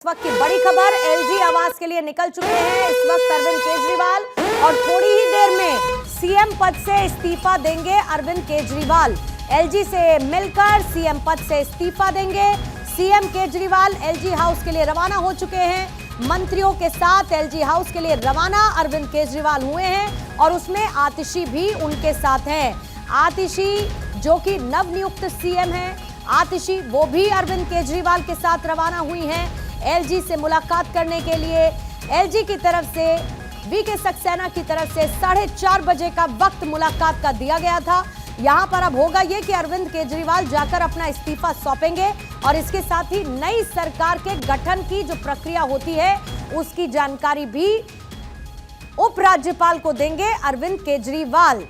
इस वक्त की बड़ी खबर, एलजी आवास के लिए निकल चुके हैं इस वक्त अरविंद केजरीवाल और थोड़ी ही देर में सीएम पद से इस्तीफा देंगे अरविंद केजरीवाल। एलजी से मिलकर सीएम पद से इस्तीफा देंगे। सीएम केजरीवाल एलजी हाउस के लिए रवाना हो चुके हैं। मंत्रियों के साथ एलजी हाउस के लिए रवाना अरविंद केजरीवाल हुए हैं और उसमें आतिशी भी उनके साथ हैं। आतिशी जो कि नवनियुक्त सीएम हैं, आतिशी वो भी अरविंद केजरीवाल के साथ रवाना हुई हैं एलजी से मुलाकात करने के लिए। एलजी की तरफ से वीके सक्सेना की तरफ से 4:30 बजे का वक्त मुलाकात का दिया गया था। यहां पर अब होगा यह कि अरविंद केजरीवाल जाकर अपना इस्तीफा सौंपेंगे और इसके साथ ही नई सरकार के गठन की जो प्रक्रिया होती है उसकी जानकारी भी उपराज्यपाल को देंगे अरविंद केजरीवाल।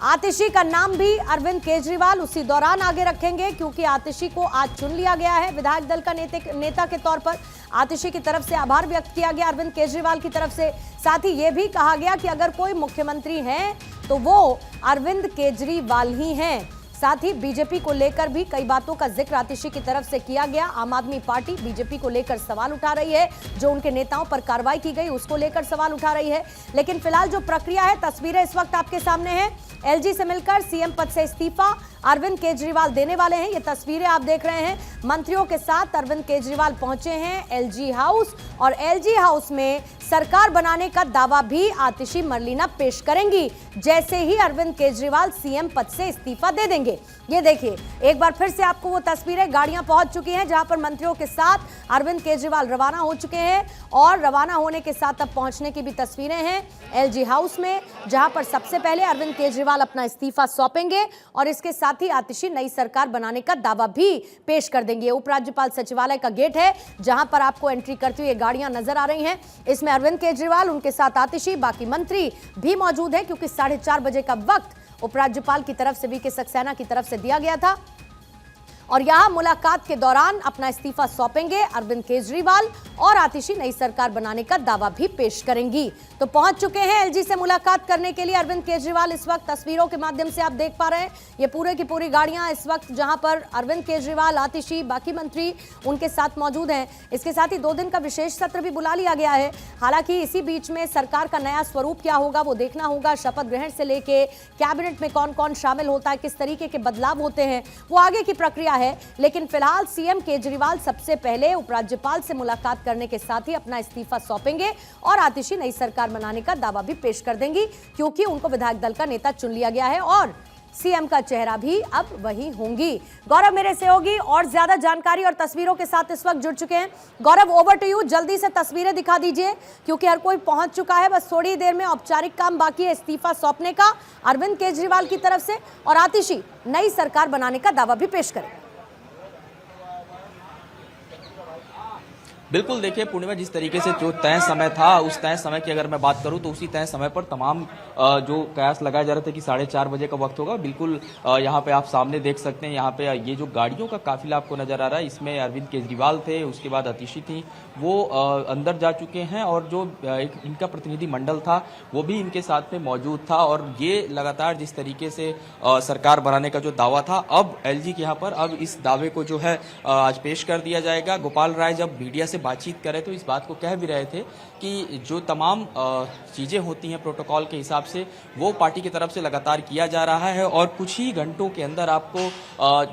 आतिशी का नाम भी अरविंद केजरीवाल उसी दौरान आगे रखेंगे क्योंकि आतिशी को आज चुन लिया गया है विधायक दल का नेता के तौर पर। आतिशी की तरफ से आभार व्यक्त किया गया अरविंद केजरीवाल की तरफ से। साथ ही यह भी कहा गया कि अगर कोई मुख्यमंत्री हैं तो वो अरविंद केजरीवाल ही हैं। साथ ही बीजेपी को लेकर भी कई बातों का जिक्र आतिशी की तरफ से किया गया। आम आदमी पार्टी बीजेपी को लेकर सवाल उठा रही है, जो उनके नेताओं पर कार्रवाई की गई उसको लेकर सवाल उठा रही है। लेकिन फिलहाल जो प्रक्रिया है, तस्वीरें इस वक्त आपके सामने हैं। एलजी से मिलकर सीएम पद से इस्तीफा अरविंद केजरीवाल देने वाले हैं। ये तस्वीरें आप देख रहे हैं। मंत्रियों के साथ अरविंद केजरीवाल पहुंचे हैं एलजी हाउस और एलजी हाउस में सरकार बनाने का दावा भी आतिशी मरलीना पेश करेंगी जैसे ही अरविंद केजरीवाल सीएम पद से इस्तीफा दे देंगे। ये देखिए, एक बार फिर से आपको वो तस्वीरें, गाड़ियां पहुंच चुकी हैं जहां पर मंत्रियों के साथ अरविंद केजरीवाल रवाना हो चुके हैं और रवाना होने के साथ अब पहुंचने की भी तस्वीरें हैं एलजी हाउस में, जहां पर सबसे पहले अरविंद केजरीवाल अपना इस्तीफा सौंपेंगे और इसके साथ ही आतिशी नई सरकार बनाने का दावा भी पेश कर देंगे। उपराज्यपाल सचिवालय का गेट है जहां पर आपको एंट्री करती हुई गाड़ियां नजर आ रही हैं। इसमें अरविंद केजरीवाल, उनके साथ आतिशी, बाकी मंत्री भी मौजूद हैं क्योंकि 4:30 बजे का वक्त उपराज्यपाल की तरफ से वीके सक्सेना की तरफ से दिया गया था। और यहां मुलाकात के दौरान अपना इस्तीफा सौंपेंगे अरविंद केजरीवाल और आतिशी नई सरकार बनाने का दावा भी पेश करेंगी। तो पहुंच चुके हैं एलजी से मुलाकात करने के लिए अरविंद केजरीवाल। इस वक्त तस्वीरों के माध्यम से आप देख पा रहे हैं ये पूरे की पूरी गाड़ियां इस वक्त जहां पर अरविंद केजरीवाल, आतिशी, बाकी मंत्री उनके साथ मौजूद हैं। इसके साथ ही 2 दिन का विशेष सत्र भी बुला लिया गया है। हालांकि इसी बीच में सरकार का नया स्वरूप क्या होगा वो देखना होगा। शपथ ग्रहण से लेके कैबिनेट में कौन कौन शामिल होता है, किस तरीके के बदलाव होते हैं, वो आगे की प्रक्रिया है। लेकिन फिलहाल सीएम केजरीवाल सबसे पहले उपराज्यपाल से मुलाकात करने के साथ ही अपना इस्तीफा सौंपेंगे और आतिशी नई सरकार बनाने का दावा भी पेश कर देंगी क्योंकि उनको विधायक दल का नेता चुन लिया गया है और सीएम का चेहरा भी अब वही होंगी। गौरव मेरे सहयोगी और ज्यादा जानकारी और तस्वीरों के साथ इस वक्त जुड़ चुके हैं। गौरव, ओवर टू यू, जल्दी से तस्वीरें दिखा दीजिए क्योंकि हर कोई पहुंच चुका है। बस थोड़ी देर में औपचारिक काम बाकी है इस्तीफा सौंपने का अरविंद केजरीवाल की तरफ से और आतिशी नई सरकार बनाने का दावा भी पेश करें। बिल्कुल, देखिए पूर्णिमा, जिस तरीके से जो तय समय था उस तय समय की अगर मैं बात करूं तो उसी तय समय पर तमाम जो कयास लगाए जा रहे थे कि 4:30 बजे का वक्त होगा, बिल्कुल यहां पे आप सामने देख सकते हैं। यहां पे ये जो गाड़ियों का काफिला आपको नजर आ रहा है, इसमें अरविंद केजरीवाल थे, उसके बाद आतिशी थी, वो अंदर जा चुके हैं और जो एक इनका प्रतिनिधि मंडल था वो भी इनके साथ में मौजूद था। और ये लगातार जिस तरीके से सरकार बनाने का जो दावा था, अब एलजी के यहाँ पर अब इस दावे को जो है आज पेश कर दिया जाएगा। गोपाल राय जब मीडिया बातचीत करें तो इस बात को कह भी रहे थे कि जो तमाम चीजें होती हैं प्रोटोकॉल के हिसाब से वो पार्टी की तरफ से लगातार किया जा रहा है और कुछ ही घंटों के अंदर आपको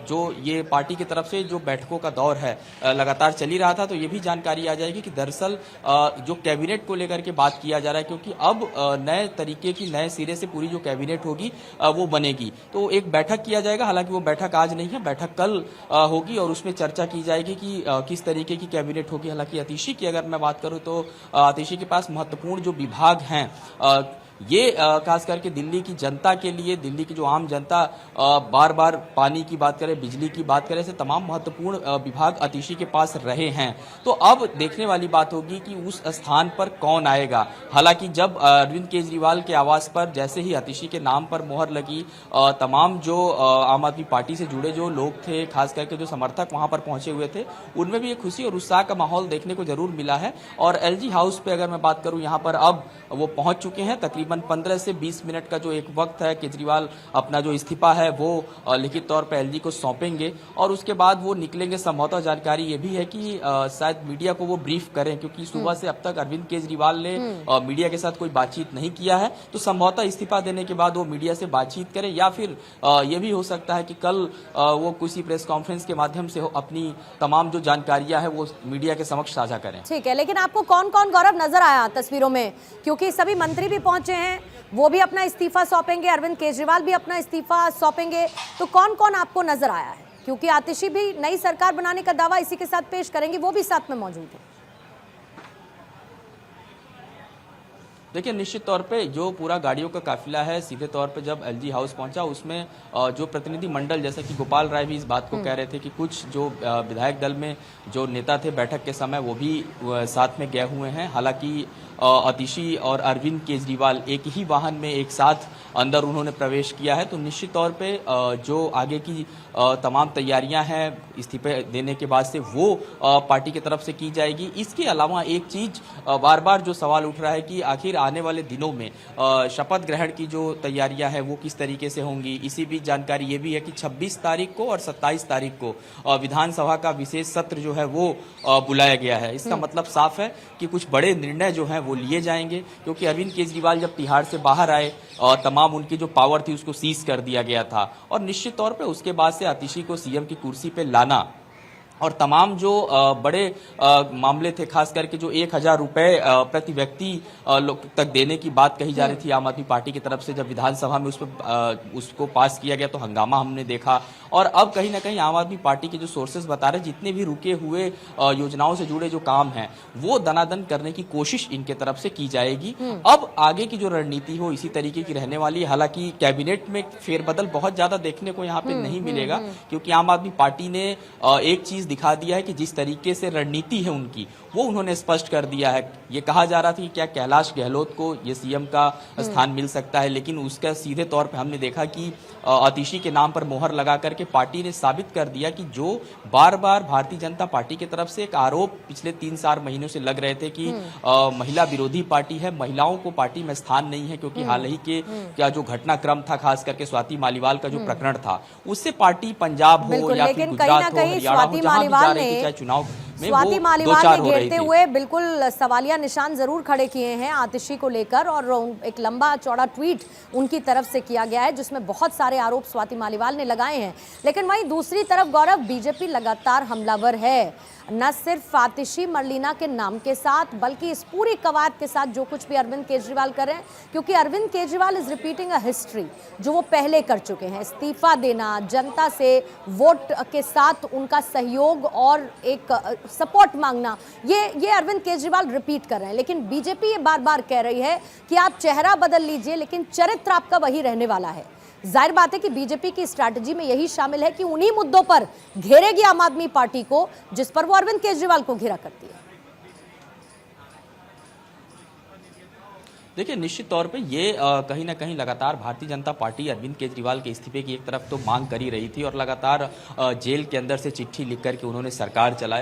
जो ये पार्टी की तरफ से जो बैठकों का दौर है लगातार चली रहा था, तो ये भी जानकारी आ जाएगी कि दरअसल जो कैबिनेट को लेकर के बात किया जा रहा है क्योंकि अब नए तरीके की, नए सिरे से पूरी जो कैबिनेट होगी वो बनेगी। तो एक बैठक किया जाएगा, हालांकि वो बैठक आज नहीं है, बैठक कल होगी और उसमें चर्चा की जाएगी कि किस तरीके की कैबिनेट होगी। हालांकि आतिशी की अगर मैं बात करूं तो आतिशी के पास महत्वपूर्ण जो विभाग हैं, ये खास करके दिल्ली की जनता के लिए, दिल्ली की जो आम जनता बार बार पानी की बात करें, बिजली की बात करें, से तमाम महत्वपूर्ण विभाग आतिशी के पास रहे हैं। तो अब देखने वाली बात होगी कि उस स्थान पर कौन आएगा। हालांकि जब अरविंद केजरीवाल के आवास पर जैसे ही आतिशी के नाम पर मोहर लगी, तमाम जो आम आदमी पार्टी से जुड़े जो लोग थे, खास करके जो समर्थक वहां पर पहुंचे हुए थे, उनमें भी एक खुशी और उत्साह का माहौल देखने को जरूर मिला है। और एलजी हाउस पे अगर मैं बात करूं, यहाँ पर अब वो पहुंच चुके हैं। तकरीबन तकरीबन 15 से 20 मिनट का जो एक वक्त है, केजरीवाल अपना जो इस्तीफा है वो लिखित तौर पर एलजी को सौंपेंगे और उसके बाद वो निकलेंगे। संभवतः जानकारी ये भी है कि शायद मीडिया को वो ब्रीफ करें, क्योंकि सुबह से अब तक अरविंद केजरीवाल ने मीडिया के साथ कोई बातचीत नहीं किया है। तो संभवतः इस्तीफा देने के बाद वो मीडिया से बातचीत करें, या फिर ये भी हो सकता है कि कल वो किसी प्रेस कॉन्फ्रेंस के माध्यम से अपनी तमाम जो जानकारियां है वो मीडिया के समक्ष साझा करें। ठीक है, लेकिन आपको कौन कौन गौरव नजर आया तस्वीरों में, क्योंकि सभी मंत्री भी पहुंचे हैं, वो भी अपना इस्तीफा सौंपेंगे, अरविंद केजरीवाल भी अपना इस्तीफा सौंपेंगे, तो कौन कौन आपको नजर आया है? क्योंकि आतिशी भी नई सरकार बनाने का दावा इसी के साथ पेश करेंगी, वो भी साथ में मौजूद है। देखिए, निश्चित तौर पे जो पूरा गाड़ियों का काफिला है सीधे तौर पे जब एलजी हाउस पहुंचा, उसमें जो प्रतिनिधि मंडल, जैसा कि गोपाल राय भी इस बात को कह रहे थे कि कुछ जो विधायक दल में जो नेता थे बैठक के समय वो भी साथ में गए हुए हैं। हालांकि आतिशी और अरविंद केजरीवाल एक ही वाहन में एक साथ अंदर उन्होंने प्रवेश किया है। तो निश्चित तौर पे जो आगे की तमाम तैयारियां हैं इस्तीफे देने के बाद से वो पार्टी की तरफ से की जाएगी। इसके अलावा एक चीज बार बार जो सवाल उठ रहा है कि आखिर आने वाले दिनों में शपथ ग्रहण की जो तैयारियां हैं वो किस तरीके से होंगी। इसी बीच जानकारी ये भी है कि 26 तारीख को और 27 तारीख को विधानसभा का विशेष सत्र जो है वो बुलाया गया है। इसका मतलब साफ है कि कुछ बड़े निर्णय जो हैं वो लिए जाएंगे, क्योंकि अरविंद केजरीवाल जब तिहाड़ से बाहर आए तमाम उनकी जो पावर थी उसको सीज कर दिया गया था, और निश्चित तौर पे उसके बाद से आतिशी को सीएम की कुर्सी पे लाना और तमाम जो बड़े मामले थे, खास करके जो 1000 रुपए प्रति व्यक्ति तक देने की बात कही जा रही थी आम आदमी पार्टी की तरफ से, जब विधानसभा में उसको पास किया गया तो हंगामा हमने देखा। और अब कहीं ना कहीं आम आदमी पार्टी के जो सोर्सेज बता रहे हैं जितने भी रुके हुए योजनाओं से जुड़े जो काम हैं वो दनादन करने की कोशिश इनके तरफ से की जाएगी। अब आगे की जो रणनीति हो इसी तरीके की रहने वाली है। हालांकि कैबिनेट में फेरबदल बहुत ज्यादा देखने को यहाँ पे नहीं मिलेगा, क्योंकि आम आदमी पार्टी ने एक चीज दिखा दिया है कि जिस तरीके से रणनीति है उनकी वो उन्होंने स्पष्ट कर दिया है। ये कहा जा रहा था कि क्या कैलाश गहलोत को ये सीएम का स्थान मिल सकता है, लेकिन उसका सीधे तौर पे हमने देखा कि आतिशी के नाम पर मोहर लगा करके पार्टी ने साबित कर दिया कि जो बार बार भारतीय जनता पार्टी की तरफ से एक आरोप पिछले 3-4 महीनों से लग रहे थे कि महिला विरोधी पार्टी है, महिलाओं को पार्टी में स्थान नहीं है, क्योंकि हाल ही के क्या जो घटनाक्रम था, खास करके स्वाति मालीवाल का जो प्रकरण था, उससे पार्टी पंजाब हो या फिर गुजरात हो, हरियाणा हो, जहां भी जा रही थी, चाहे चुनाव स्वाति मालीवाल ने घेरते हुए बिल्कुल सवालिया निशान जरूर खड़े किए हैं आतिशी को लेकर, और एक लंबा चौड़ा ट्वीट उनकी तरफ से किया गया है जिसमें बहुत सारे आरोप स्वाति मालीवाल ने लगाए हैं। लेकिन वहीं दूसरी तरफ गौरव, बीजेपी लगातार हमलावर है, न सिर्फ आतिशी मरलीना के नाम के साथ बल्कि इस पूरी कवायद के साथ जो कुछ भी अरविंद केजरीवाल कर रहे हैं, क्योंकि Arvind Kejriwal is repeating a history जो वो पहले कर चुके हैं। इस्तीफा देना, जनता से वोट के साथ उनका सहयोग और एक सपोर्ट मांगना, ये अरविंद केजरीवाल रिपीट कर रहे हैं। लेकिन बीजेपी ये बार बार कह रही है कि आप चेहरा बदल लीजिए लेकिन चरित्र आपका वही रहने वाला है। जाहिर बात है कि बीजेपी की स्ट्रैटेजी में यही शामिल है कि उन्हीं मुद्दों पर घेरेगी आम आदमी पार्टी को जिस पर वो अरविंद केजरीवाल को घेरा करती है। देखिए, निश्चित तौर पे ये कहीं ना कहीं लगातार भारतीय जनता पार्टी अरविंद केजरीवाल के इस्तीफे की एक तरफ तो मांग कर ही रही थी, और लगातार जेल के अंदर से चिट्ठी लिख करके उन्होंने सरकार चलाया।